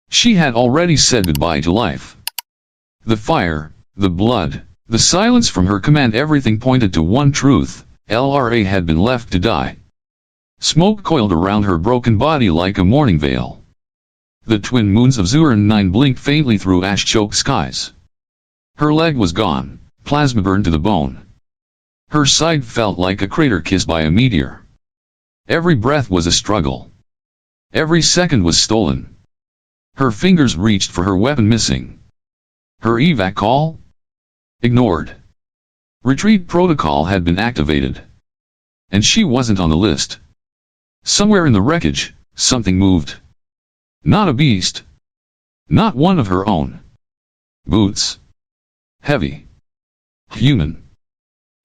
She had already said goodbye to life. The fire, the blood, the silence from her command, everything pointed to one truth: LRA had been left to die. Smoke coiled around her broken body like a morning veil. The twin moons of Zuran 9 blinked faintly through ash-choked skies. Her leg was gone, plasma burned to the bone. Her side felt like a crater kissed by a meteor. Every breath was a struggle. Every second was stolen. Her fingers reached for her weapon, missing. Her evac call? Ignored. Retreat protocol had been activated. And she wasn't on the list. Somewhere in the wreckage, something moved. Not a beast. Not one of her own. Boots. Heavy. Human.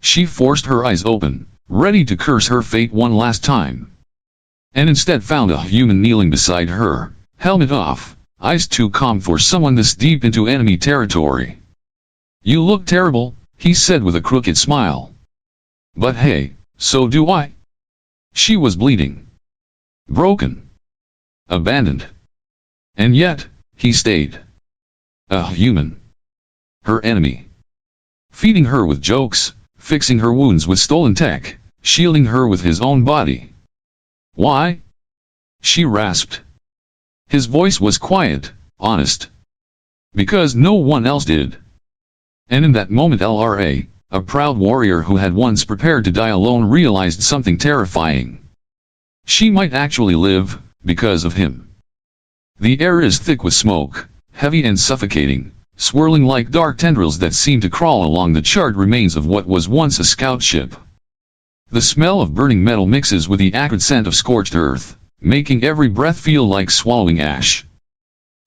She forced her eyes open, ready to curse her fate one last time. And instead found a human kneeling beside her, helmet off, eyes too calm for someone this deep into enemy territory. "You look terrible," he said with a crooked smile. "But hey, so do I." She was bleeding. Broken. Abandoned. And yet, he stayed. A human. Her enemy. Feeding her with jokes, fixing her wounds with stolen tech, shielding her with his own body. "Why?" she rasped. His voice was quiet, honest. "Because no one else did." And in that moment LRA, a proud warrior who had once prepared to die alone, realized something terrifying. She might actually live, because of him. The air is thick with smoke, heavy and suffocating, swirling like dark tendrils that seem to crawl along the charred remains of what was once a scout ship. The smell of burning metal mixes with the acrid scent of scorched earth, making every breath feel like swallowing ash.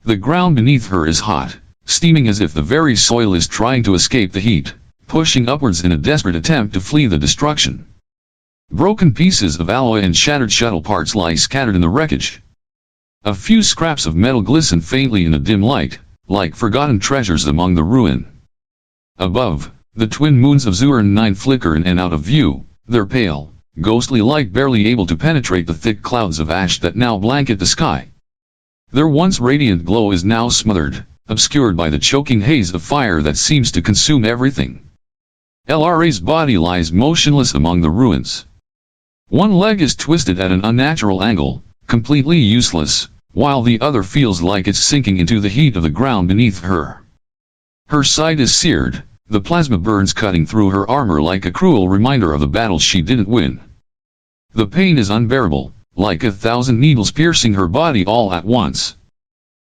The ground beneath her is hot, steaming as if the very soil is trying to escape the heat, pushing upwards in a desperate attempt to flee the destruction. Broken pieces of alloy and shattered shuttle parts lie scattered in the wreckage. A few scraps of metal glisten faintly in the dim light, like forgotten treasures among the ruin. Above, the twin moons of Zuran 9 flicker in and out of view, their pale, ghostly light barely able to penetrate the thick clouds of ash that now blanket the sky. Their once radiant glow is now smothered, obscured by the choking haze of fire that seems to consume everything. LRA's body lies motionless among the ruins. One leg is twisted at an unnatural angle, completely useless, while the other feels like it's sinking into the heat of the ground beneath her. Her side is seared, the plasma burns cutting through her armor like a cruel reminder of the battles she didn't win. The pain is unbearable, like 1,000 needles piercing her body all at once.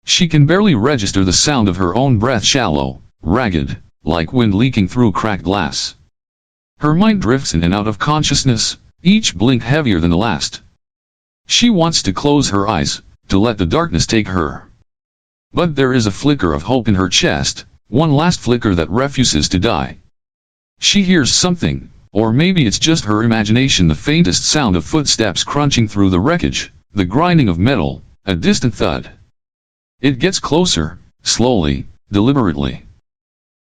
She can barely register the sound of her own breath, shallow, ragged, like wind leaking through cracked glass. Her mind drifts in and out of consciousness, each blink heavier than the last. She wants to close her eyes, to let the darkness take her. But there is a flicker of hope in her chest, one last flicker that refuses to die. She hears something, or maybe it's just her imagination, the faintest sound of footsteps crunching through the wreckage, the grinding of metal, a distant thud. It gets closer, slowly, deliberately.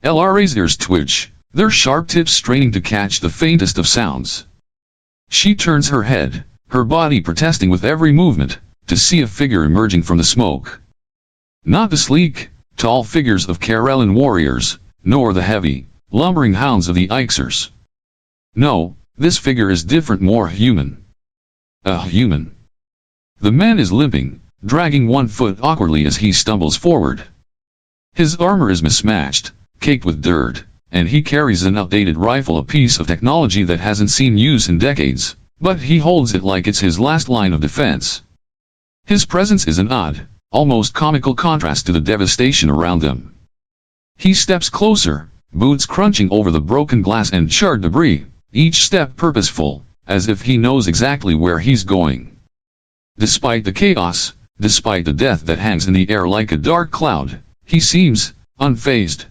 LRA's ears twitch, their sharp tips straining to catch the faintest of sounds. She turns her head, her body protesting with every movement, to see a figure emerging from the smoke. Not the sleek, tall figures of Karellan warriors, nor the heavy, lumbering hounds of the Ixers. No, this figure is different, more human. A human. The man is limping, dragging one foot awkwardly as he stumbles forward. His armor is mismatched, caked with dirt, and he carries an outdated rifle, a piece of technology that hasn't seen use in decades, but he holds it like it's his last line of defense. His presence is an odd, almost comical contrast to the devastation around them. He steps closer, boots crunching over the broken glass and charred debris, each step purposeful, as if he knows exactly where he's going. Despite the chaos, despite the death that hangs in the air like a dark cloud, he seems unfazed.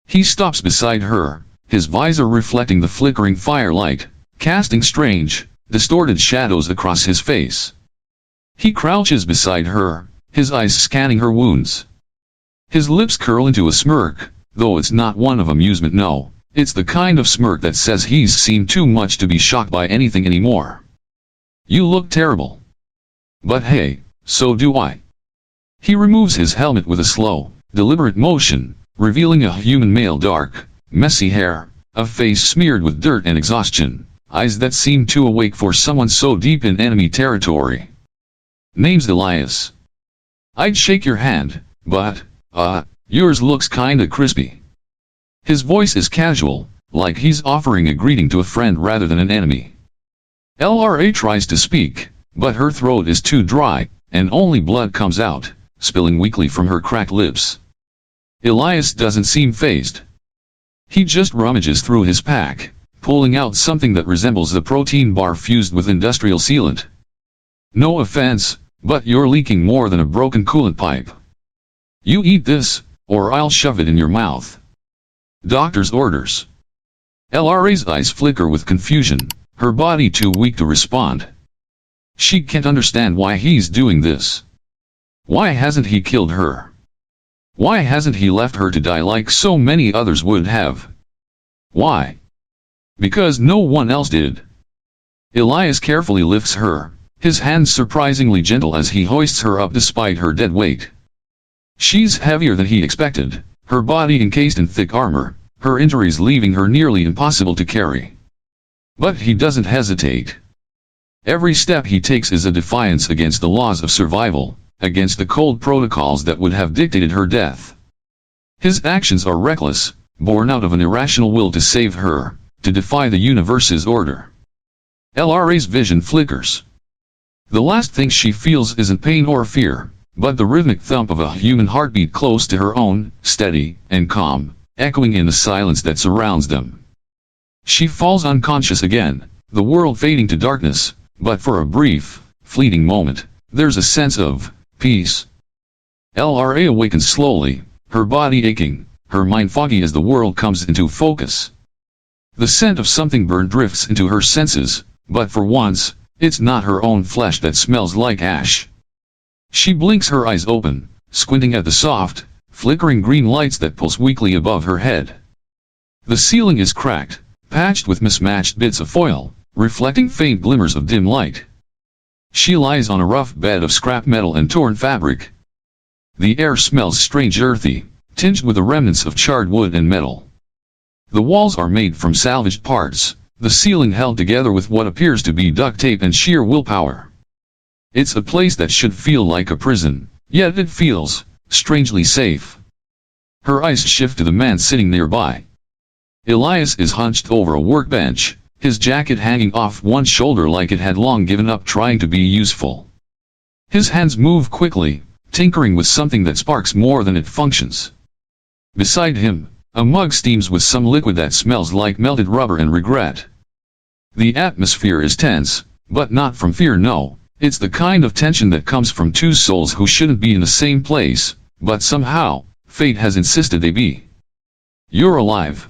He stops beside her, his visor reflecting the flickering firelight, casting strange, distorted shadows across his face. He crouches beside her, his eyes scanning her wounds. His lips curl into a smirk, though it's not one of amusement, no, it's the kind of smirk that says he's seen too much to be shocked by anything anymore. "You look terrible." "But hey, so do I." He removes his helmet with a slow, deliberate motion, revealing a human male, dark, messy hair, a face smeared with dirt and exhaustion, eyes that seem too awake for someone so deep in enemy territory. Name's Elias. I'd shake your hand, but, yours looks kinda crispy. His voice is casual, like he's offering a greeting to a friend rather than an enemy. LRA tries to speak, but her throat is too dry, and only blood comes out, spilling weakly from her cracked lips. Elias doesn't seem fazed. He just rummages through his pack, pulling out something that resembles a protein bar fused with industrial sealant. No offense, but you're leaking more than a broken coolant pipe. You eat this, or I'll shove it in your mouth. Doctor's orders. LRA's eyes flicker with confusion, her body too weak to respond. She can't understand why he's doing this. Why hasn't he killed her? Why hasn't he left her to die like so many others would have? Why? Because no one else did. Elias carefully lifts her, his hands surprisingly gentle as he hoists her up despite her dead weight. She's heavier than he expected, her body encased in thick armor, her injuries leaving her nearly impossible to carry. But he doesn't hesitate. Every step he takes is a defiance against the laws of survival, against the cold protocols that would have dictated her death. His actions are reckless, born out of an irrational will to save her, to defy the universe's order. LRA's vision flickers. The last thing she feels isn't pain or fear, but the rhythmic thump of a human heartbeat close to her own, steady and calm, echoing in the silence that surrounds them. She falls unconscious again, the world fading to darkness, but for a brief, fleeting moment, there's a sense of peace. LRA awakens slowly, her body aching, her mind foggy as the world comes into focus. The scent of something burned drifts into her senses, but for once, it's not her own flesh that smells like ash. She blinks her eyes open, squinting at the soft, flickering green lights that pulse weakly above her head. The ceiling is cracked, patched with mismatched bits of foil, reflecting faint glimmers of dim light. She lies on a rough bed of scrap metal and torn fabric. The air smells strange, earthy, tinged with the remnants of charred wood and metal. The walls are made from salvaged parts, the ceiling held together with what appears to be duct tape and sheer willpower. It's a place that should feel like a prison, yet it feels strangely safe. Her eyes shift to the man sitting nearby. Elias is hunched over a workbench, his jacket hanging off one shoulder like it had long given up trying to be useful. His hands move quickly, tinkering with something that sparks more than it functions. Beside him, a mug steams with some liquid that smells like melted rubber and regret. The atmosphere is tense, but not from fear, no. It's the kind of tension that comes from two souls who shouldn't be in the same place, but somehow, fate has insisted they be. You're alive.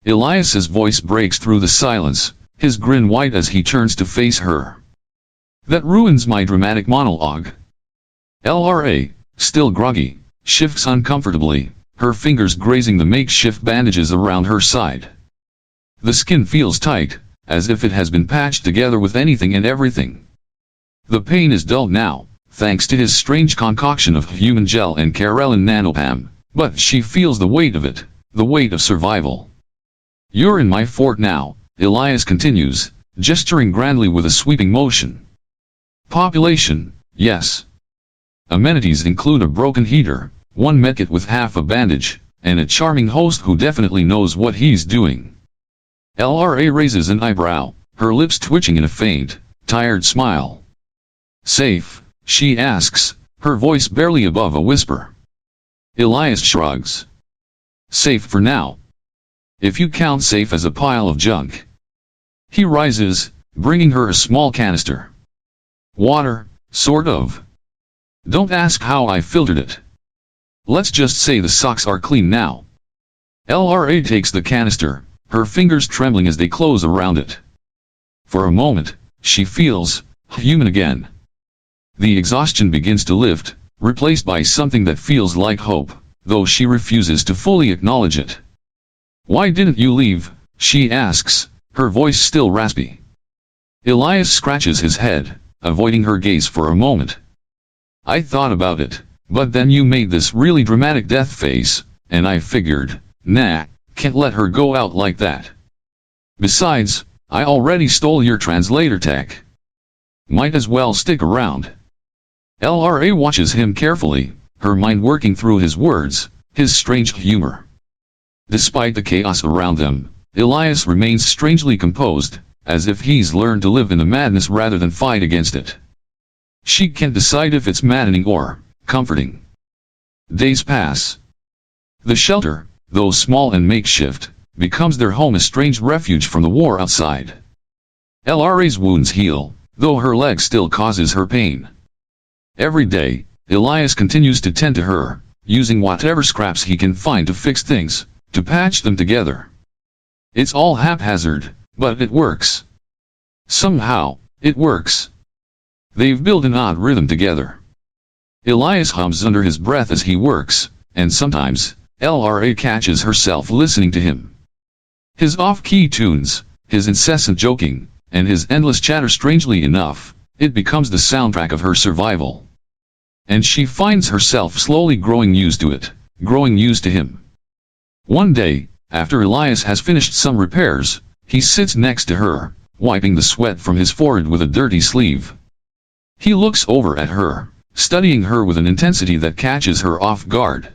Elias's voice breaks through the silence, his grin wide as he turns to face her. That ruins my dramatic monologue. LRA, still groggy, shifts uncomfortably, her fingers grazing the makeshift bandages around her side. The skin feels tight, as if it has been patched together with anything and everything. The pain is dulled now, thanks to his strange concoction of human gel and Karelin nanopam, but she feels the weight of it, the weight of survival. You're in my fort now, Elias continues, gesturing grandly with a sweeping motion. Population, yes. Amenities include a broken heater, one medkit with half a bandage, and a charming host who definitely knows what he's doing. LRA raises an eyebrow, her lips twitching in a faint, tired smile. Safe, she asks, her voice barely above a whisper. Elias shrugs. Safe for now. If you count safe as a pile of junk. He rises, bringing her a small canister. Water, sort of. Don't ask how I filtered it. Let's just say the socks are clean now. LRA takes the canister, her fingers trembling as they close around it. For a moment, she feels human again. The exhaustion begins to lift, replaced by something that feels like hope, though she refuses to fully acknowledge it. Why didn't you leave? She asks, her voice still raspy. Elias scratches his head, avoiding her gaze for a moment. I thought about it, But then you made this really dramatic death face, and I figured, nah, can't let her go out like that. Besides, I already stole your translator tech. Might as well stick around. LRA watches him carefully, her mind working through his words, his strange humor. Despite the chaos around them, Elias remains strangely composed, as if he's learned to live in the madness rather than fight against it. She can't decide if it's maddening or comforting. Days pass. The shelter, though small and makeshift, becomes their home, a strange refuge from the war outside. LRA's wounds heal, though her leg still causes her pain. Every day, Elias continues to tend to her, using whatever scraps he can find to fix things, to patch them together. It's all haphazard, but it works. Somehow, it works. They've built an odd rhythm together. Elias hums under his breath as he works, and sometimes, LRA catches herself listening to him. His off-key tunes, his incessant joking, and his endless chatter, strangely enough, it becomes the soundtrack of her survival. And she finds herself slowly growing used to it, growing used to him. One day, after Elias has finished some repairs, he sits next to her, wiping the sweat from his forehead with a dirty sleeve. He looks over at her, studying her with an intensity that catches her off guard.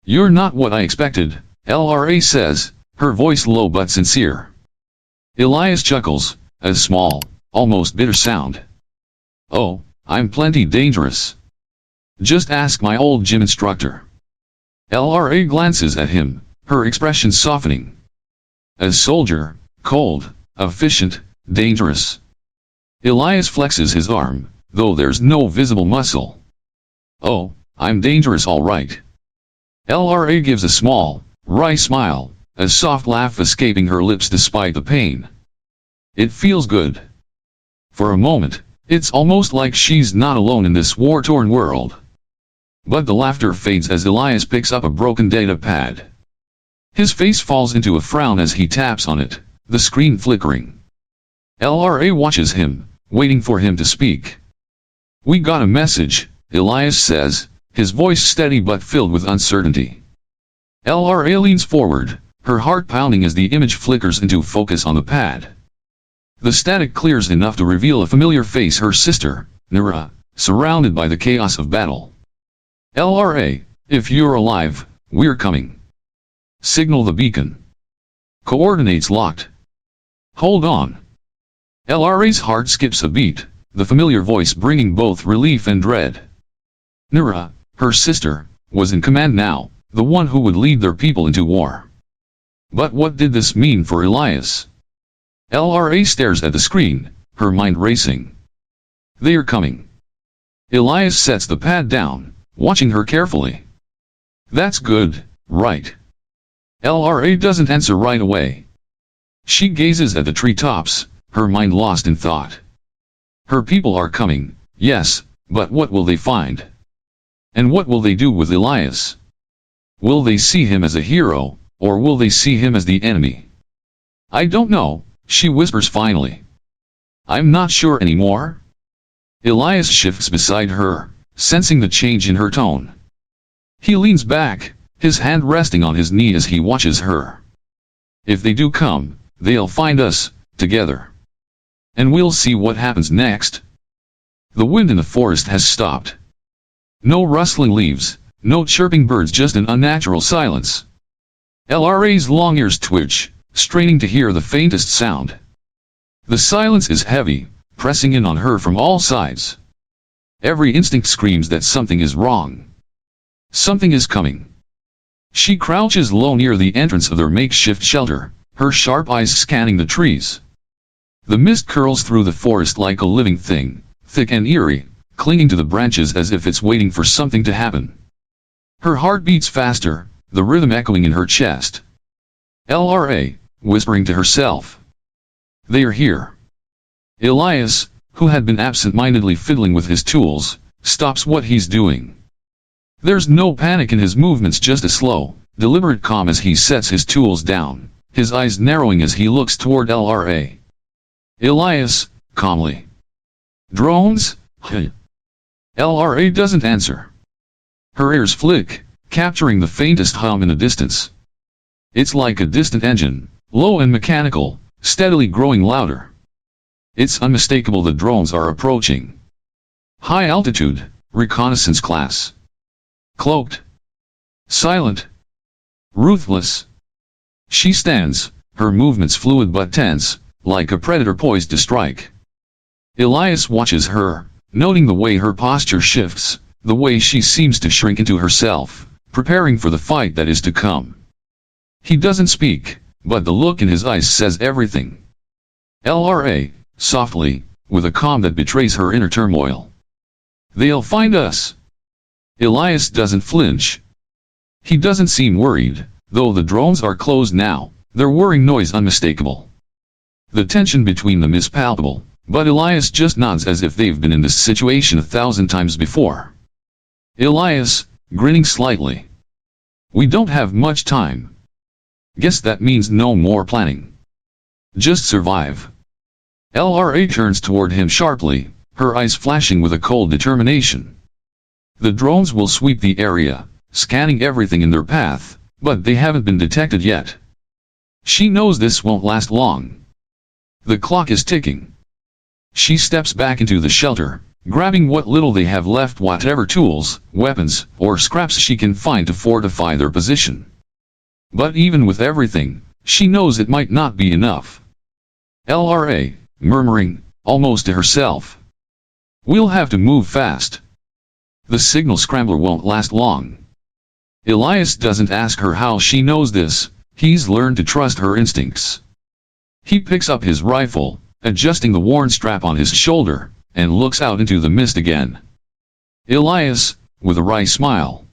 "You're not what I expected," LRA says, her voice low but sincere. Elias chuckles, a small, almost bitter sound. "Oh, I'm plenty dangerous. Just ask my old gym instructor." LRA glances at him, her expression softening. "A soldier, cold, efficient, dangerous." Elias flexes his arm, though there's no visible muscle. "Oh, I'm dangerous all right." LRA gives a small, wry smile, a soft laugh escaping her lips despite the pain. It feels good. For a moment, it's almost like she's not alone in this war-torn world. But the laughter fades as Elias picks up a broken data pad. His face falls into a frown as he taps on it, the screen flickering. LRA watches him, waiting for him to speak. "We got a message," Elias says, his voice steady but filled with uncertainty. LRA leans forward, her heart pounding as the image flickers into focus on the pad. The static clears enough to reveal a familiar face, her sister, Nerra, surrounded by the chaos of battle. "LRA, if you're alive, we're coming. Signal the beacon. Coordinates locked. Hold on." LRA's heart skips a beat, the familiar voice bringing both relief and dread. Nerra, her sister, was in command now, the one who would lead their people into war. But what did this mean for Elias? LRA stares at the screen, her mind racing. "They're coming." Elias sets the pad down, watching her carefully. "That's good, right?" LRA doesn't answer right away. She gazes at the treetops, her mind lost in thought. Her people are coming, yes, but what will they find? And what will they do with Elias? Will they see him as a hero, or will they see him as the enemy? "I don't know," she whispers finally. "I'm not sure anymore." Elias shifts beside her, sensing the change in her tone. He leans back, his hand resting on his knee as he watches her. "If they do come, they'll find us, together. And we'll see what happens next." The wind in the forest has stopped. No rustling leaves, no chirping birds, just an unnatural silence. LRA's long ears twitch, straining to hear the faintest sound. The silence is heavy, pressing in on her from all sides. Every instinct screams that something is wrong. Something is coming. She crouches low near the entrance of their makeshift shelter, her sharp eyes scanning the trees. The mist curls through the forest like a living thing, thick and eerie, clinging to the branches as if it's waiting for something to happen. Her heart beats faster, the rhythm echoing in her chest. LRA, whispering to herself. "They're here." Elias, who had been absent-mindedly fiddling with his tools, stops what he's doing. There's no panic in his movements, just a slow, deliberate calm as he sets his tools down, his eyes narrowing as he looks toward LRA. "Elias," calmly. "Drones?" LRA doesn't answer. Her ears flick, capturing the faintest hum in the distance. It's like a distant engine, low and mechanical, steadily growing louder. It's unmistakable the drones are approaching. High altitude, reconnaissance class. Cloaked. Silent. Ruthless. She stands, her movements fluid but tense, like a predator poised to strike. Elias watches her, noting the way her posture shifts, the way she seems to shrink into herself, preparing for the fight that is to come. He doesn't speak, but the look in his eyes says everything. LRA, softly, with a calm that betrays her inner turmoil. They'll find us. Elias doesn't flinch. He doesn't seem worried, though the drones are closed now, their whirring noise unmistakable. The tension between them is palpable, but Elias just nods as if they've been in this situation 1,000 times before. Elias, grinning slightly. We don't have much time. Guess that means no more planning. Just survive. LRA turns toward him sharply, her eyes flashing with a cold determination. The drones will sweep the area, scanning everything in their path, but they haven't been detected yet. She knows this won't last long. The clock is ticking. She steps back into the shelter, grabbing what little they have left, whatever tools, weapons, or scraps she can find to fortify their position. But even with everything, she knows it might not be enough. LRA, murmuring, almost to herself. We'll have to move fast. The signal scrambler won't last long. Elias doesn't ask her how she knows this, he's learned to trust her instincts. He picks up his rifle, adjusting the worn strap on his shoulder, and looks out into the mist again. Elias, with a wry smile.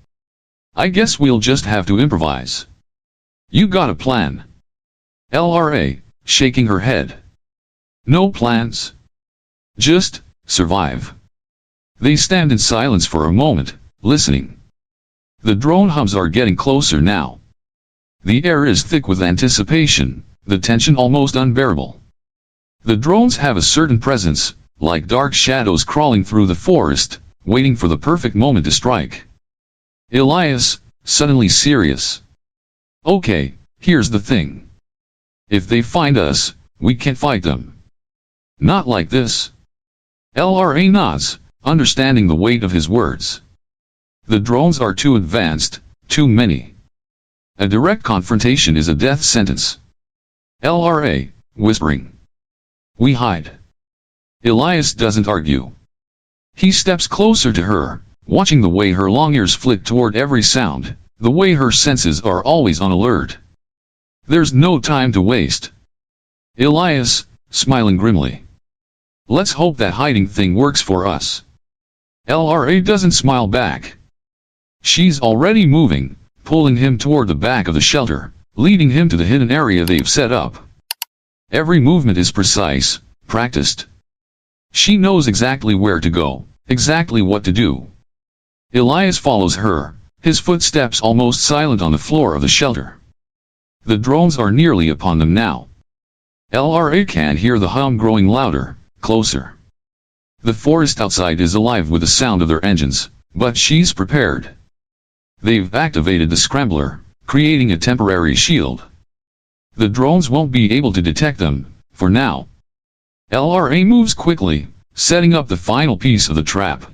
I guess we'll just have to improvise. You got a plan? LRA, shaking her head. No plans. Just, survive. They stand in silence for a moment, listening. The drone hums are getting closer now. The air is thick with anticipation, the tension almost unbearable. The drones have a certain presence, like dark shadows crawling through the forest, waiting for the perfect moment to strike. Elias, suddenly serious. Okay, here's the thing. If they find us, we can't fight them. Not like this. LRA nods, understanding the weight of his words. The drones are too advanced, too many. A direct confrontation is a death sentence. LRA, whispering. We hide. Elias doesn't argue. He steps closer to her, watching the way her long ears flick toward every sound, the way her senses are always on alert. There's no time to waste. Elias, smiling grimly. Let's hope that hiding thing works for us. LRA doesn't smile back. She's already moving, pulling him toward the back of the shelter, leading him to the hidden area they've set up. Every movement is precise, practiced. She knows exactly where to go, exactly what to do. Elias follows her, his footsteps almost silent on the floor of the shelter. The drones are nearly upon them now. LRA can hear the hum growing louder, closer. The forest outside is alive with the sound of their engines, but she's prepared. They've activated the scrambler, creating a temporary shield. The drones won't be able to detect them, for now. LRA moves quickly, setting up the final piece of the trap.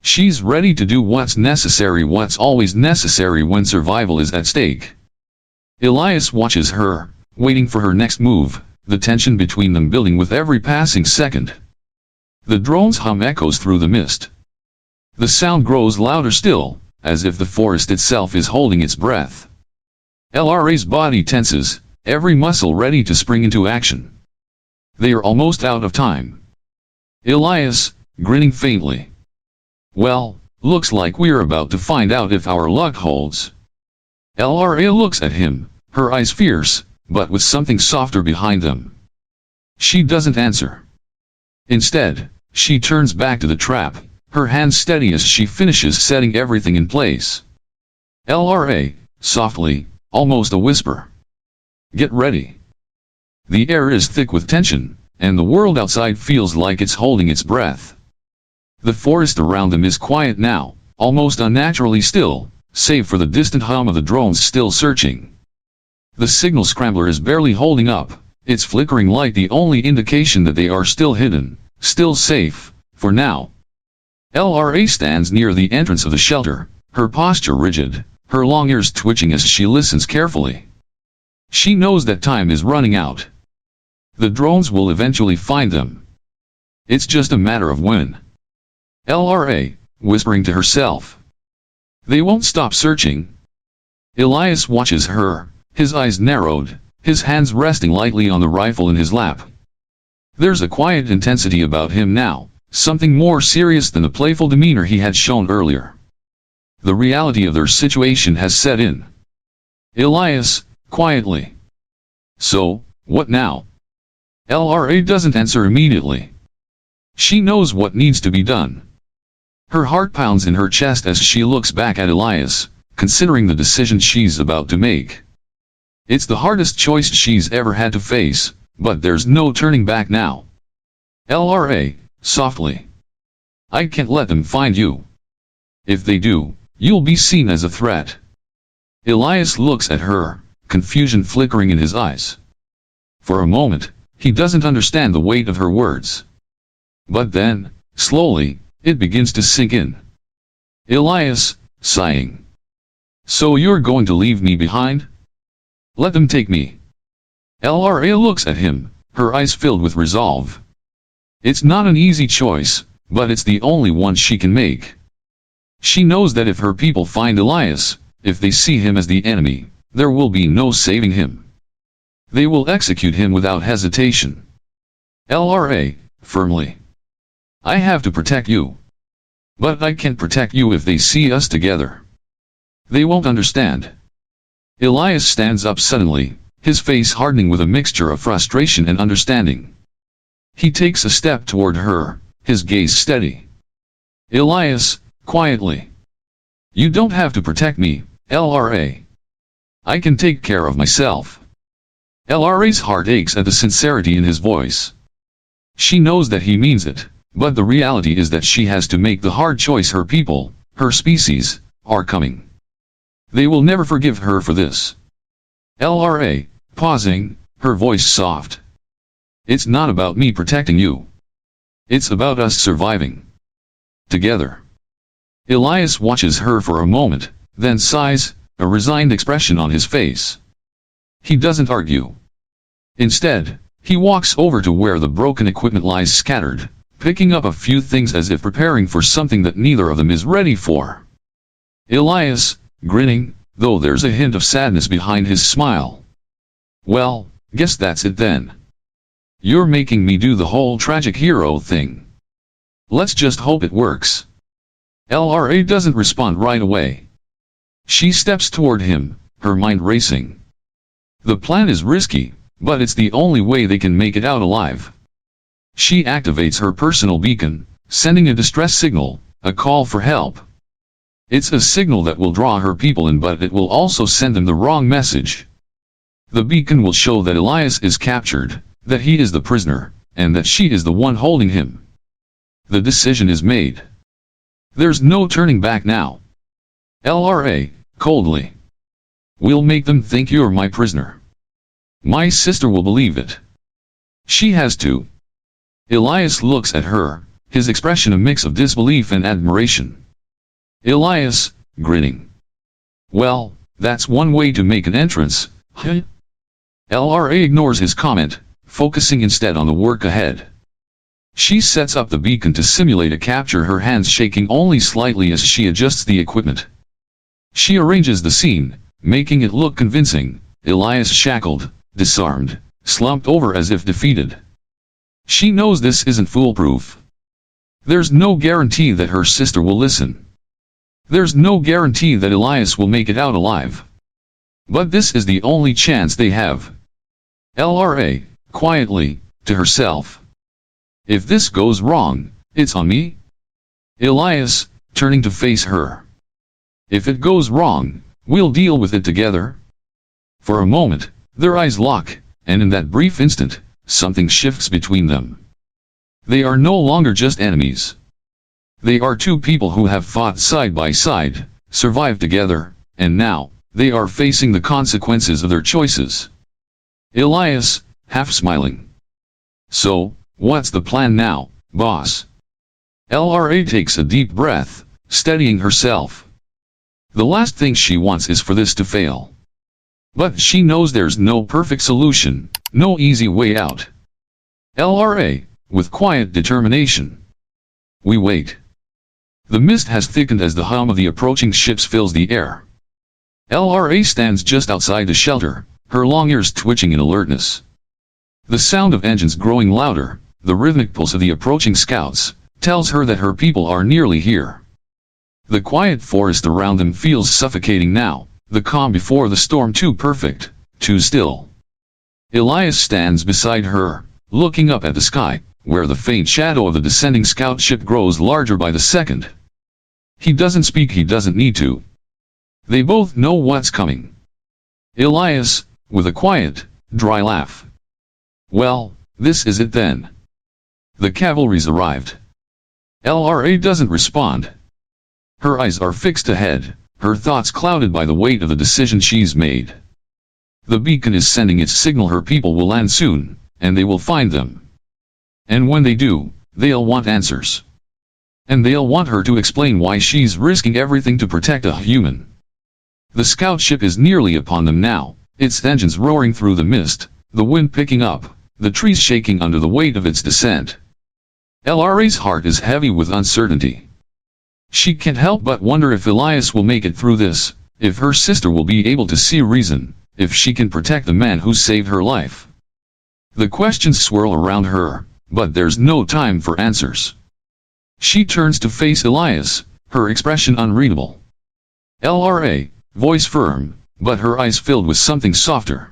She's ready to do what's necessary, what's always necessary when survival is at stake. Elias watches her, waiting for her next move, the tension between them building with every passing second. The drone's hum echoes through the mist. The sound grows louder still, as if the forest itself is holding its breath. LRA's body tenses, every muscle ready to spring into action. They are almost out of time. Elias, grinning faintly. Well, looks like we're about to find out if our luck holds. LRA looks at him, her eyes fierce, but with something softer behind them. She doesn't answer. Instead, she turns back to the trap, her hands steady as she finishes setting everything in place. LRA, softly, almost a whisper. Get ready. The air is thick with tension, and the world outside feels like it's holding its breath. The forest around them is quiet now, almost unnaturally still, save for the distant hum of the drones still searching. The signal scrambler is barely holding up, its flickering light the only indication that they are still hidden, still safe, for now. LRA stands near the entrance of the shelter, her posture rigid, her long ears twitching as she listens carefully. She knows that time is running out. The drones will eventually find them. It's just a matter of when. LRA, whispering to herself. They won't stop searching. Elias watches her, his eyes narrowed, his hands resting lightly on the rifle in his lap. There's a quiet intensity about him now, something more serious than the playful demeanor he had shown earlier. The reality of their situation has set in. Elias, quietly. So, what now? LRA doesn't answer immediately. She knows what needs to be done. Her heart pounds in her chest as she looks back at Elias, considering the decision she's about to make. It's the hardest choice she's ever had to face, but there's no turning back now. LRA, softly. I can't let them find you. If they do, you'll be seen as a threat. Elias looks at her, confusion flickering in his eyes. For a moment, he doesn't understand the weight of her words. But then, slowly, it begins to sink in. Elias, sighing. So you're going to leave me behind? Let them take me. LRA looks at him, her eyes filled with resolve. It's not an easy choice, but it's the only one she can make. She knows that if her people find Elias, if they see him as the enemy, there will be no saving him. They will execute him without hesitation. LRA, firmly. I have to protect you. But I can't protect you if they see us together. They won't understand. Elias stands up suddenly, his face hardening with a mixture of frustration and understanding. He takes a step toward her, his gaze steady. Elias, quietly. You don't have to protect me, LRA. I can take care of myself. LRA's heart aches at the sincerity in his voice. She knows that he means it, but the reality is that she has to make the hard choice. Her people, her species, are coming. They will never forgive her for this. LRA, pausing, her voice soft. It's not about me protecting you. It's about us surviving. Together. Elias watches her for a moment, then sighs, a resigned expression on his face. He doesn't argue. Instead, he walks over to where the broken equipment lies scattered, picking up a few things as if preparing for something that neither of them is ready for. Elias, grinning, though there's a hint of sadness behind his smile. Well, guess that's it then. You're making me do the whole tragic hero thing. Let's just hope it works. LRA doesn't respond right away. She steps toward him, her mind racing. The plan is risky, but it's the only way they can make it out alive. She activates her personal beacon, sending a distress signal, a call for help. It's a signal that will draw her people in, but it will also send them the wrong message. The beacon will show that Elias is captured, that he is the prisoner, and that she is the one holding him. The decision is made. There's no turning back now. LRA, coldly. We'll make them think you're my prisoner. My sister will believe it. She has to. Elias looks at her, his expression a mix of disbelief and admiration. Elias, grinning. Well, that's one way to make an entrance, huh? LRA ignores his comment, focusing instead on the work ahead. She sets up the beacon to simulate a capture, her hands shaking only slightly as she adjusts the equipment. She arranges the scene, making it look convincing, Elias shackled, disarmed, slumped over as if defeated. She knows this isn't foolproof. There's no guarantee that her sister will listen. There's no guarantee that Elias will make it out alive. But this is the only chance they have. LRA, quietly, to herself. If this goes wrong, it's on me. Elias, turning to face her. If it goes wrong, we'll deal with it together. For a moment, their eyes lock, and in that brief instant, something shifts between them. They are no longer just enemies. They are two people who have fought side by side, survived together, and now, they are facing the consequences of their choices. Elias, half smiling. So, what's the plan now, boss? LRA takes a deep breath, steadying herself. The last thing she wants is for this to fail. But she knows there's no perfect solution, no easy way out. LRA, with quiet determination. We wait. The mist has thickened as the hum of the approaching ships fills the air. LRA stands just outside the shelter, her long ears twitching in alertness. The sound of engines growing louder, the rhythmic pulse of the approaching scouts, tells her that her people are nearly here. The quiet forest around them feels suffocating now, the calm before the storm too perfect, too still. Elias stands beside her, looking up at the sky, where the faint shadow of the descending scout ship grows larger by the second. He doesn't speak, he doesn't need to. They both know what's coming. Elias, with a quiet, dry laugh. Well, this is it then. The cavalry's arrived. LRA doesn't respond. Her eyes are fixed ahead, her thoughts clouded by the weight of the decision she's made. The beacon is sending its signal her people will land soon, and they will find them. And when they do, they'll want answers. And they'll want her to explain why she's risking everything to protect a human. The scout ship is nearly upon them now, its engines roaring through the mist, the wind picking up, the trees shaking under the weight of its descent. LRA's heart is heavy with uncertainty. She can't help but wonder if Elias will make it through this, if her sister will be able to see reason, if she can protect the man who saved her life. The questions swirl around her, but there's no time for answers. She turns to face Elias, her expression unreadable. LRA, voice firm, but her eyes filled with something softer.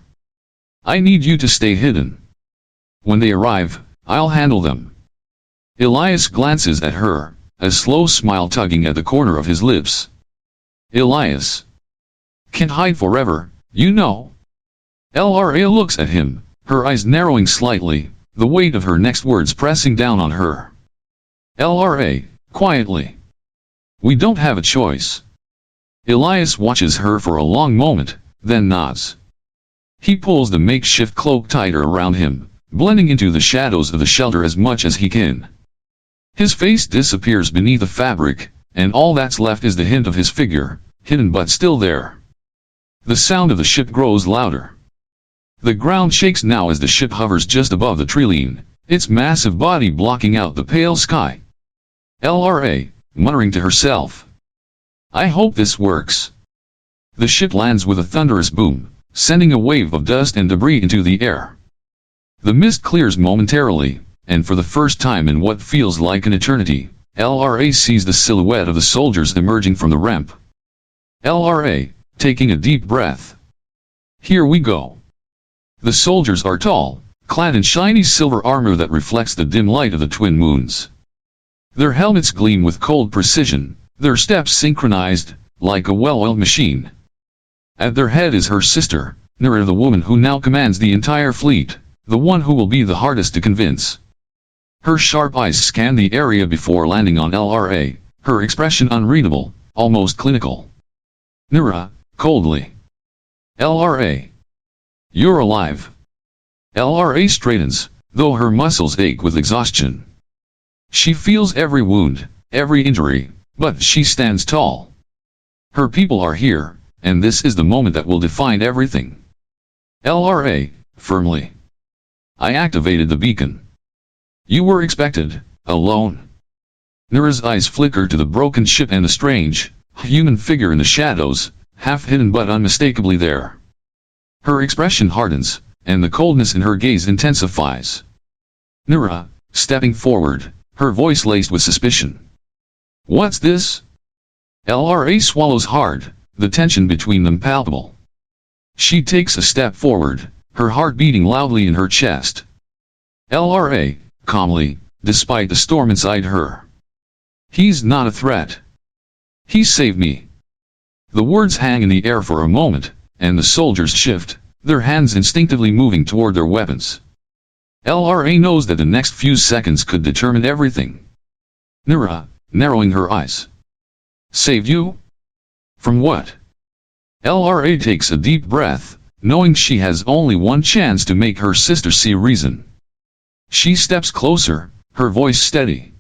I need you to stay hidden. When they arrive, I'll handle them. Elias glances at her, a slow smile tugging at the corner of his lips. Elias can't hide forever, you know. LRA looks at him, her eyes narrowing slightly, the weight of her next words pressing down on her. LRA, quietly. We don't have a choice. Elias watches her for a long moment, then nods. He pulls the makeshift cloak tighter around him, blending into the shadows of the shelter as much as he can. His face disappears beneath the fabric, and all that's left is the hint of his figure, hidden but still there. The sound of the ship grows louder. The ground shakes now as the ship hovers just above the treeline, its massive body blocking out the pale sky. LRA, muttering to herself. I hope this works. The ship lands with a thunderous boom, sending a wave of dust and debris into the air. The mist clears momentarily, and for the first time in what feels like an eternity, LRA sees the silhouette of the soldiers emerging from the ramp. LRA, taking a deep breath. Here we go. The soldiers are tall, clad in shiny silver armor that reflects the dim light of the twin moons. Their helmets gleam with cold precision, their steps synchronized, like a well-oiled machine. At their head is her sister, Nerra, the woman who now commands the entire fleet, the one who will be the hardest to convince. Her sharp eyes scan the area before landing on LRA, her expression unreadable, almost clinical. Nerra, coldly. LRA. You're alive. LRA straightens, though her muscles ache with exhaustion. She feels every wound, every injury, but she stands tall. Her people are here, and this is the moment that will define everything. LRA, firmly. I activated the beacon. You were expected, alone. Nerra's eyes flicker to the broken ship and the strange, human figure in the shadows, half hidden but unmistakably there. Her expression hardens, and the coldness in her gaze intensifies. Nerra, stepping forward, her voice laced with suspicion. What's this? LRA swallows hard, the tension between them palpable. She takes a step forward, her heart beating loudly in her chest. LRA, calmly, despite the storm inside her. He's not a threat. He saved me. The words hang in the air for a moment, and the soldiers shift, their hands instinctively moving toward their weapons. LRA knows that the next few seconds could determine everything. Nerra, narrowing her eyes. Saved you? From what? LRA takes a deep breath, knowing she has only one chance to make her sister see reason. She steps closer, her voice steady.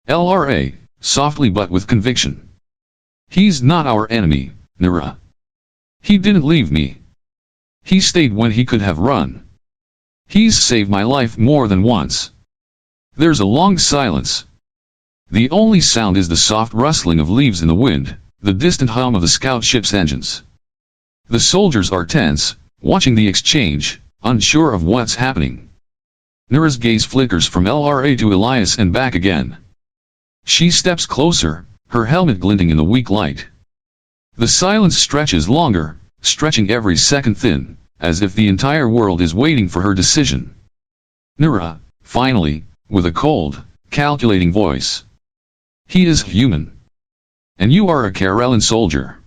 LRA, softly but with conviction. He's not our enemy, Nerra. He didn't leave me. He stayed when he could have run. He's saved my life more than once. There's a long silence. The only sound is the soft rustling of leaves in the wind, the distant hum of the scout ship's engines. The soldiers are tense, watching the exchange, unsure of what's happening. Nerra's gaze flickers from LRA to Elias and back again. She steps closer, her helmet glinting in the weak light. The silence stretches longer, stretching every second thin, as if the entire world is waiting for her decision. Nerra, finally, with a cold, calculating voice. He is human. And you are a Karelian soldier.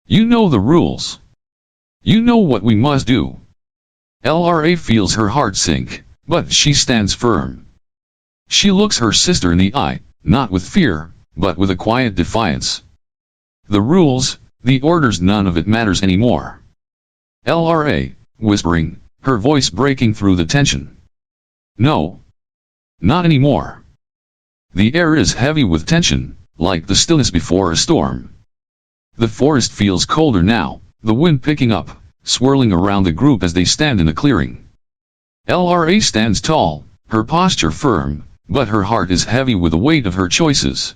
You know the rules. You know what we must do. LRA feels her heart sink, but she stands firm. She looks her sister in the eye, not with fear, but with a quiet defiance. The rules, the orders, none of it matters anymore. LRA, whispering, her voice breaking through the tension. No. Not anymore. The air is heavy with tension, like the stillness before a storm. The forest feels colder now, the wind picking up, swirling around the group as they stand in the clearing. LRA stands tall, her posture firm, but her heart is heavy with the weight of her choices.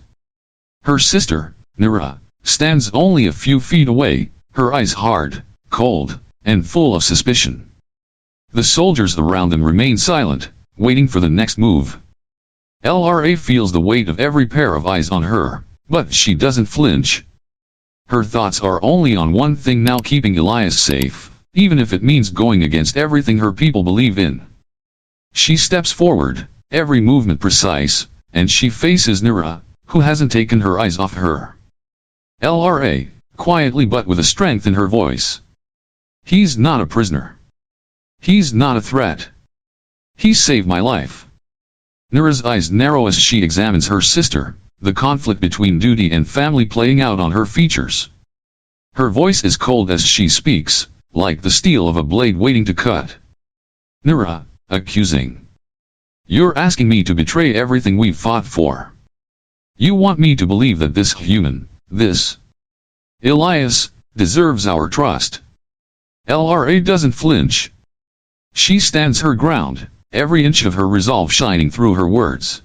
Her sister, Nerra, stands only a few feet away, her eyes hard, cold, and full of suspicion. The soldiers around them remain silent, waiting for the next move. LRA feels the weight of every pair of eyes on her, but she doesn't flinch. Her thoughts are only on one thing now: keeping Elias safe, even if it means going against everything her people believe in. She steps forward, every movement precise, and she faces Nerra, who hasn't taken her eyes off her. LRA, quietly but with a strength in her voice. He's not a prisoner. He's not a threat. He saved my life. Nerra's eyes narrow as she examines her sister, the conflict between duty and family playing out on her features. Her voice is cold as she speaks, like the steel of a blade waiting to cut. Nerra, accusing. You're asking me to betray everything we've fought for. You want me to believe that this human, this Elias, deserves our trust. LRA doesn't flinch. She stands her ground, every inch of her resolve shining through her words.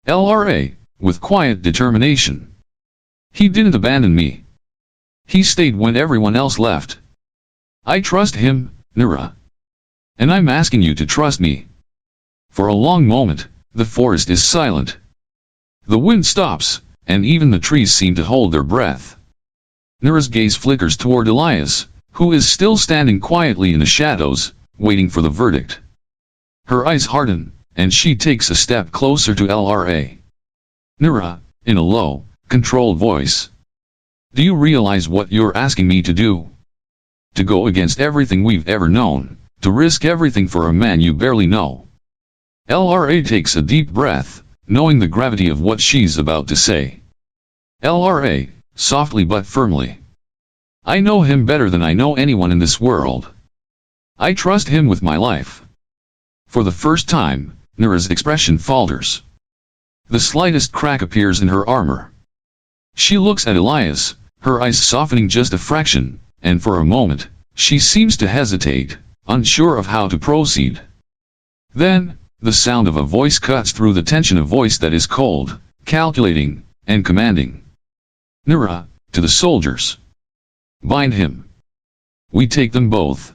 LRA, with quiet determination. He didn't abandon me. He stayed when everyone else left. I trust him, Nerra. And I'm asking you to trust me. For a long moment, the forest is silent. The wind stops, and even the trees seem to hold their breath. Nerra's gaze flickers toward Elias, who is still standing quietly in the shadows, waiting for the verdict. Her eyes harden, and she takes a step closer to LRA. Nerra, in a low, controlled voice. Do you realize what you're asking me to do? To go against everything we've ever known, to risk everything for a man you barely know. LRA takes a deep breath, knowing the gravity of what she's about to say. LRA, softly but firmly. I know him better than I know anyone in this world. I trust him with my life. For the first time, Nerra's expression falters. The slightest crack appears in her armor. She looks at Elias, her eyes softening just a fraction, and for a moment, she seems to hesitate, unsure of how to proceed. Then, the sound of a voice cuts through the tension, a voice that is cold, calculating, and commanding. Nerra, to the soldiers. Bind him. We take them both.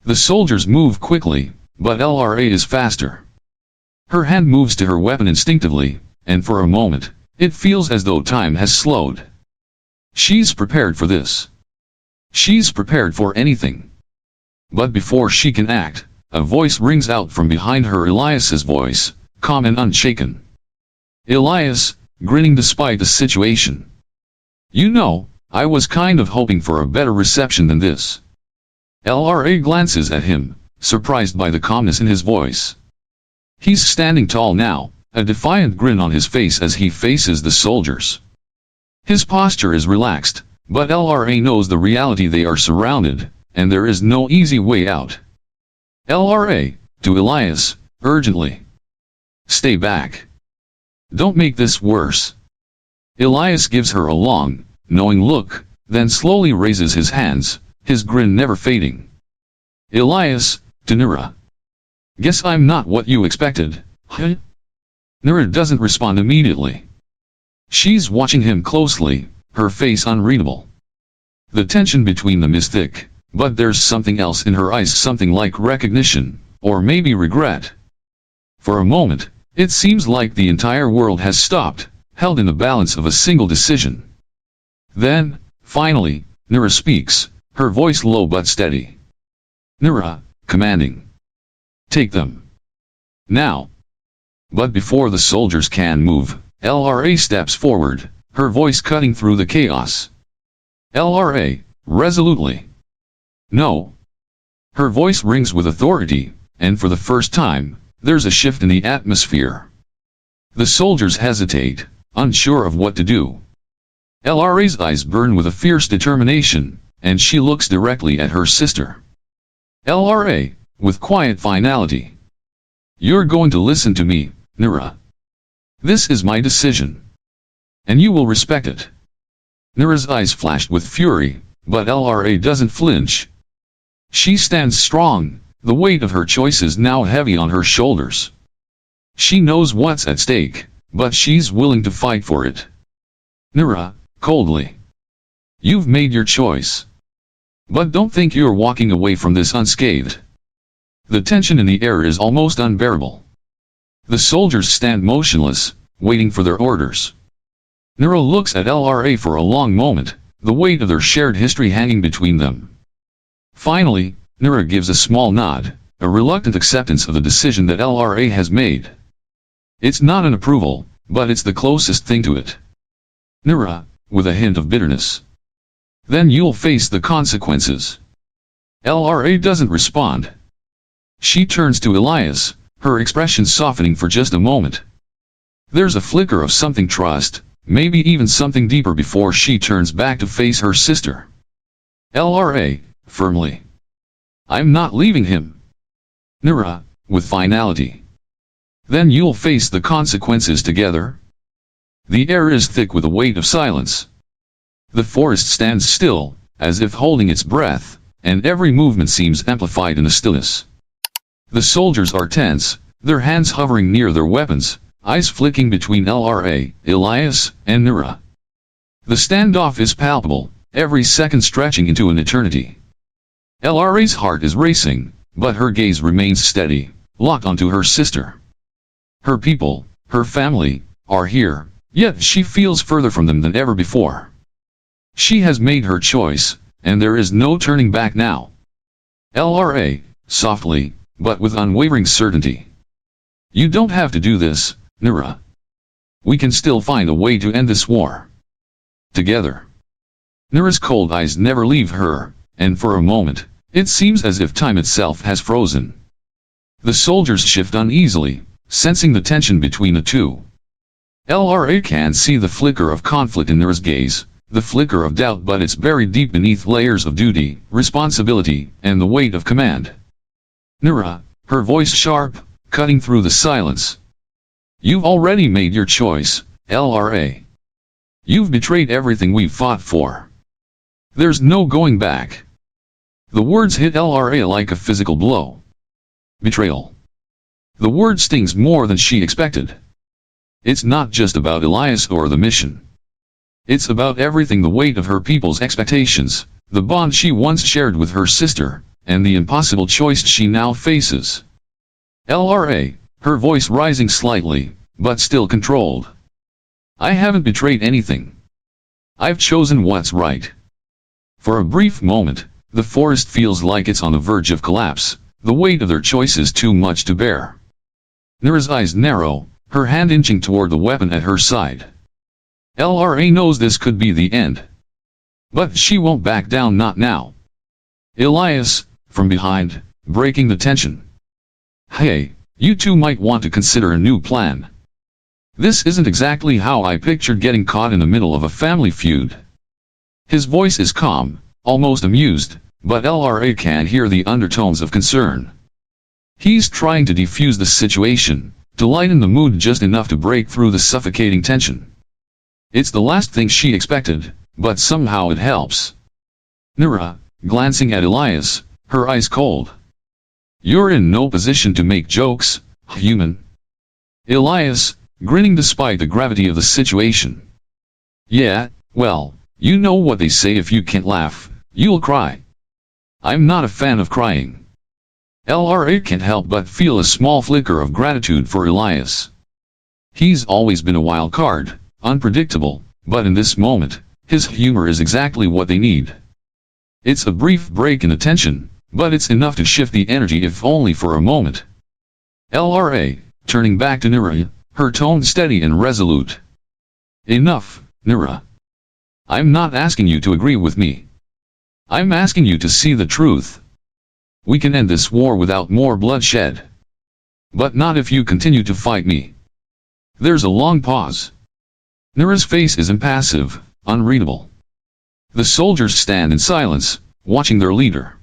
The soldiers move quickly, but LRA is faster. Her hand moves to her weapon instinctively, and for a moment, it feels as though time has slowed. She's prepared for this. She's prepared for anything. But before she can act, a voice rings out from behind her, Elias's voice, calm and unshaken. Elias, grinning despite the situation. You know, I was kind of hoping for a better reception than this. LRA glances at him, surprised by the calmness in his voice. He's standing tall now, a defiant grin on his face as he faces the soldiers. His posture is relaxed, but LRA knows the reality: they are surrounded, and there is no easy way out. LRA, to Elias, urgently. Stay back. Don't make this worse. Elias gives her a long, knowing look, then slowly raises his hands, his grin never fading. Elias, to Nerra. Guess I'm not what you expected, huh? Nerra doesn't respond immediately. She's watching him closely, her face unreadable. The tension between them is thick, but there's something else in her eyes, something like recognition, or maybe regret. For a moment, it seems like the entire world has stopped, held in the balance of a single decision. Then, finally, Nerra speaks, her voice low but steady. Nerra, commanding. Take them. Now. But before the soldiers can move, LRA steps forward, her voice cutting through the chaos. LRA, resolutely. No. Her voice rings with authority, and for the first time, there's a shift in the atmosphere. The soldiers hesitate, unsure of what to do. LRA's eyes burn with a fierce determination, and she looks directly at her sister. LRA, with quiet finality. You're going to listen to me, Nerra. This is my decision. And you will respect it. Nerra's eyes flashed with fury, but LRA doesn't flinch. She stands strong, the weight of her choices now heavy on her shoulders. She knows what's at stake, but she's willing to fight for it. Nerra, coldly. You've made your choice. But don't think you're walking away from this unscathed. The tension in the air is almost unbearable. The soldiers stand motionless, waiting for their orders. Nerra looks at LRA for a long moment, the weight of their shared history hanging between them. Finally, Nerra gives a small nod, a reluctant acceptance of the decision that LRA has made. It's not an approval, but it's the closest thing to it. Nerra, with a hint of bitterness. Then you'll face the consequences. LRA doesn't respond. She turns to Elias, her expression softening for just a moment. There's a flicker of something trust, maybe even something deeper before she turns back to face her sister. LRA, firmly. I'm not leaving him. Nerra, with finality. Then you'll face the consequences together. The air is thick with the weight of silence. The forest stands still, as if holding its breath, and every movement seems amplified in the stillness. The soldiers are tense, their hands hovering near their weapons, eyes flicking between LRA, Elias, and Nerra. The standoff is palpable, every second stretching into an eternity. LRA's heart is racing, but her gaze remains steady, locked onto her sister. Her people, her family, are here, yet she feels further from them than ever before. She has made her choice, and there is no turning back now. LRA, softly, but with unwavering certainty. You don't have to do this, Nerra. We can still find a way to end this war. Together. Nerra's cold eyes never leave her, and for a moment, it seems as if time itself has frozen. The soldiers shift uneasily, sensing the tension between the two. LRA can see the flicker of conflict in Nerra's gaze, the flicker of doubt, but it's buried deep beneath layers of duty, responsibility, and the weight of command. Nerra, her voice sharp, cutting through the silence. You've already made your choice, LRA. You've betrayed everything we've fought for. There's no going back. The words hit LRA like a physical blow. Betrayal. The word stings more than she expected. It's not just about Elias or the mission. It's about everything: the weight of her people's expectations, the bond she once shared with her sister, and the impossible choice she now faces. LRA, her voice rising slightly, but still controlled. I haven't betrayed anything. I've chosen what's right. For a brief moment, the forest feels like it's on the verge of collapse, the weight of their choices too much to bear. Nerra's eyes narrow, her hand inching toward the weapon at her side. LRA knows this could be the end. But she won't back down, not now. Elias, from behind, breaking the tension. Hey, you two might want to consider a new plan. This isn't exactly how I pictured getting caught in the middle of a family feud. His voice is calm, almost amused, but LRA can hear the undertones of concern. He's trying to defuse the situation, to lighten the mood just enough to break through the suffocating tension. It's the last thing she expected, but somehow it helps. Nerra, glancing at Elias, her eyes cold. You're in no position to make jokes, human. Elias, grinning despite the gravity of the situation. Yeah, well, you know what they say, if you can't laugh, you'll cry. I'm not a fan of crying. LRA can't help but feel a small flicker of gratitude for Elias. He's always been a wild card, unpredictable, but in this moment, his humor is exactly what they need. It's a brief break in the tension, but it's enough to shift the energy if only for a moment. LRA, turning back to Nerra, her tone steady and resolute. Enough, Nerra. I'm not asking you to agree with me. I'm asking you to see the truth. We can end this war without more bloodshed. But not if you continue to fight me. There's a long pause. Nerra's face is impassive, unreadable. The soldiers stand in silence, watching their leader.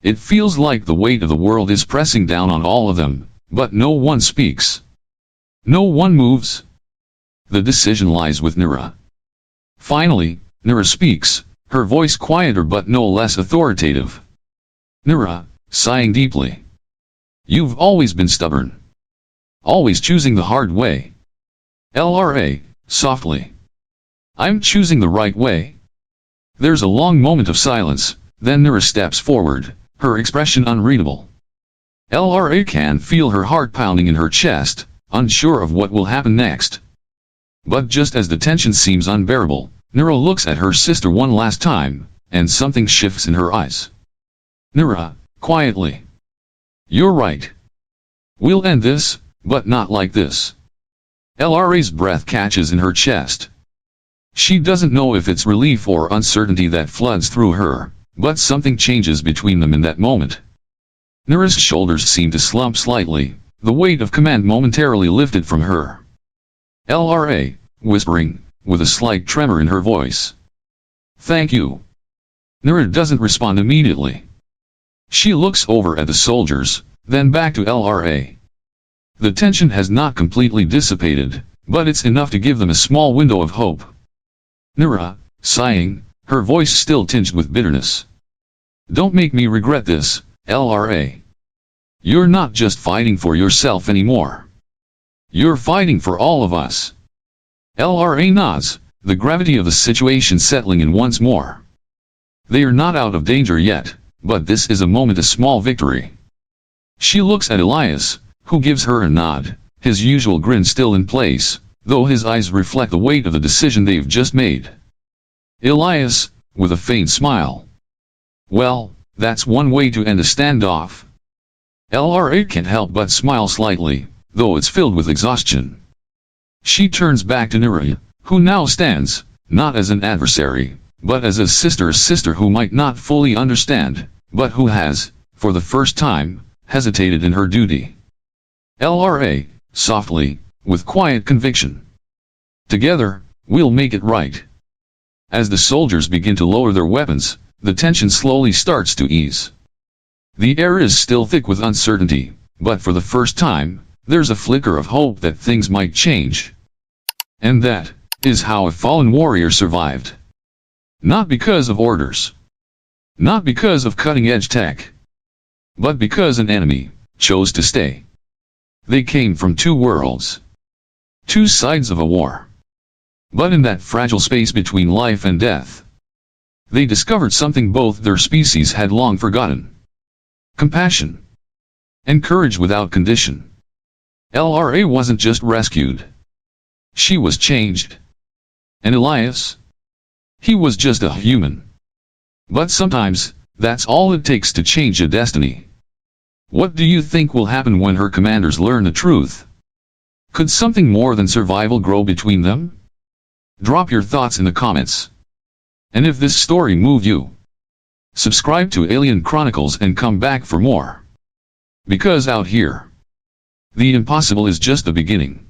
It feels like the weight of the world is pressing down on all of them, but no one speaks. No one moves. The decision lies with Nerra. Finally, Nerra speaks, her voice quieter but no less authoritative. Nerra, sighing deeply. You've always been stubborn. Always choosing the hard way. LRA, softly. I'm choosing the right way. There's a long moment of silence, then Nerra steps forward, her expression unreadable. LRA can feel her heart pounding in her chest, unsure of what will happen next. But just as the tension seems unbearable, Nerra looks at her sister one last time, and something shifts in her eyes. Nerra, quietly. You're right. We'll end this, but not like this. LRA's breath catches in her chest. She doesn't know if it's relief or uncertainty that floods through her, but something changes between them in that moment. Nerra's shoulders seem to slump slightly, the weight of command momentarily lifted from her. LRA, whispering, with a slight tremor in her voice. Thank you. Nerra doesn't respond immediately. She looks over at the soldiers, then back to LRA. The tension has not completely dissipated, but it's enough to give them a small window of hope. Nerra, sighing, her voice still tinged with bitterness. Don't make me regret this, LRA. You're not just fighting for yourself anymore. You're fighting for all of us. LRA nods, the gravity of the situation settling in once more. They are not out of danger yet, but this is a moment of small victory. She looks at Elias, who gives her a nod, his usual grin still in place, though his eyes reflect the weight of the decision they've just made. Elias, with a faint smile. Well, that's one way to end a standoff. LRA can't help but smile slightly, though it's filled with exhaustion. She turns back to Nerra, who now stands, not as an adversary, but as a sister who might not fully understand, but who has, for the first time, hesitated in her duty. LRA, softly, with quiet conviction. Together, we'll make it right. As the soldiers begin to lower their weapons, the tension slowly starts to ease. The air is still thick with uncertainty, but for the first time, there's a flicker of hope that things might change. And that is how a fallen warrior survived. Not because of orders. Not because of cutting-edge tech. But because an enemy chose to stay. They came from two worlds. Two sides of a war. But in that fragile space between life and death, they discovered something both their species had long forgotten. Compassion. And courage without condition. LRA wasn't just rescued. She was changed. And Elias? He was just a human. But sometimes, that's all it takes to change a destiny. What do you think will happen when her commanders learn the truth? Could something more than survival grow between them? Drop your thoughts in the comments. And if this story moved you, subscribe to Alien Chronicles and come back for more. Because out here, the impossible is just the beginning.